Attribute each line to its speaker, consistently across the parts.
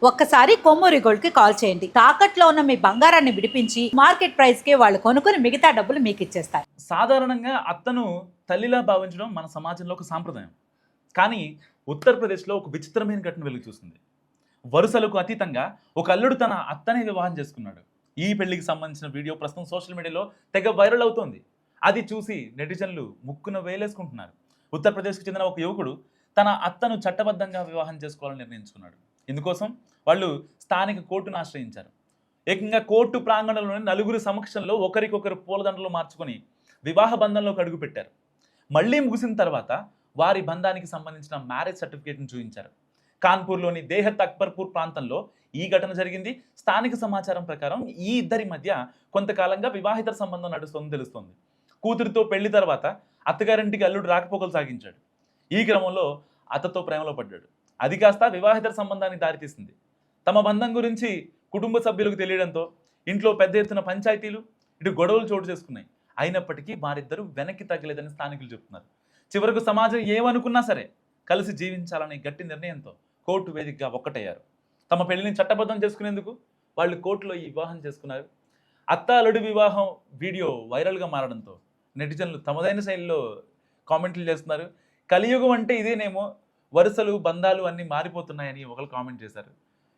Speaker 1: ఒక్కసారి కొమ్మూరి గోల్డ్ కి కాల్ చేయండి. తాకట్లో ఉన్న మీ బంగారాన్ని విడిపించి మార్కెట్ ప్రైస్ కి వాళ్ళు కొనుక్కుని మిగతా డబ్బులు మీకు ఇచ్చేస్తారు.
Speaker 2: సాధారణంగా అత్తను తల్లిలా భావించడం మన సమాజంలో ఒక సాంప్రదాయం. కానీ ఉత్తరప్రదేశ్లో ఒక విచిత్రమైన ఘటన వెలుగు చూసింది. వరుసలకు అతీతంగా ఒక అల్లుడు తన అత్తనే వివాహం చేసుకున్నాడు. ఈ పెళ్లికి సంబంధించిన వీడియో ప్రస్తుతం సోషల్ మీడియాలో తెగ వైరల్ అవుతోంది. అది చూసి నెటిజన్లు ముక్కున వేలేసుకుంటున్నారు. ఉత్తరప్రదేశ్కు చెందిన ఒక యువకుడు తన అత్తను చట్టబద్ధంగా వివాహం చేసుకోవాలని నిర్ణయించుకున్నాడు. ఇందుకోసం వాళ్ళు స్థానిక కోర్టును ఆశ్రయించారు. ఏకంగా కోర్టు ప్రాంగణంలోని నలుగురు సమక్షంలో ఒకరికొకరు పూలదండలు మార్చుకొని వివాహ బంధంలోకి అడుగుపెట్టారు. మళ్లీ ముగిసిన తర్వాత వారి బంధానికి సంబంధించిన మ్యారేజ్ సర్టిఫికేట్ను చూపించారు. కాన్పూర్లోని దేహత్ అక్బర్పూర్ ప్రాంతంలో ఈ ఘటన జరిగింది. స్థానిక సమాచారం ప్రకారం ఈ ఇద్దరి మధ్య కొంతకాలంగా వివాహిత సంబంధం నడుస్తోందని తెలుస్తోంది. కూతురితో పెళ్లి తర్వాత అత్తగారింటికి అల్లుడు రాకపోకలు సాగించాడు. ఈ క్రమంలో అత్తతో ప్రేమలో పడ్డాడు. అది కాస్త వివాహిత సంబంధానికి దారితీసింది. తమ బంధం గురించి కుటుంబ సభ్యులకు తెలియడంతో ఇంట్లో పెద్ద ఎత్తున పంచాయతీలు, ఇటు గొడవలు చోటు చేసుకున్నాయి. అయినప్పటికీ వారిద్దరూ వెనక్కి తగ్గలేదని స్థానికులు చెబుతున్నారు. చివరకు సమాజం ఏమనుకున్నా సరే కలిసి జీవించాలనే గట్టి నిర్ణయంతో కోర్టు వేదికగా ఒక్కటయ్యారు. తమ పెళ్లిని చట్టబద్ధం చేసుకునేందుకు వాళ్ళు కోర్టులో ఈ వివాహం చేసుకున్నారు. అత్త అల్లుడి వివాహం వీడియో వైరల్గా మారడంతో నెటిజన్లు తమదైన శైలిలో కామెంట్లు చేస్తున్నారు. కలియుగం అంటే ఇదేనేమో, వరుసలు బంధాలు అన్నీ మారిపోతున్నాయని ఒకరు కామెంట్ చేశారు.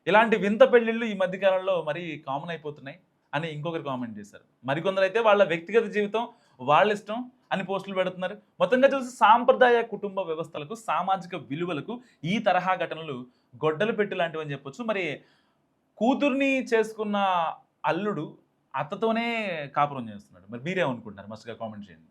Speaker 2: ఇలాంటి వింత పెళ్లిళ్ళు ఈ మధ్యకాలంలో మరీ కామన్ అయిపోతున్నాయి అని ఇంకొకరు కామెంట్ చేశారు. మరికొందరు అయితే వాళ్ళ వ్యక్తిగత జీవితం వాళ్ళ ఇష్టం అని పోస్టులు పెడుతున్నారు. మొత్తంగా చూసి సాంప్రదాయ కుటుంబ వ్యవస్థలకు, సామాజిక విలువలకు ఈ తరహా ఘటనలు గొడ్డలు పెట్టి లాంటివి అని చెప్పొచ్చు. మరి కూతుర్ని చేసుకున్న అల్లుడు అత్తతోనే కాపురం చేస్తున్నాడు. మరి మీరేమనుకుంటున్నారు? మస్తుగా కామెంట్ చేయండి.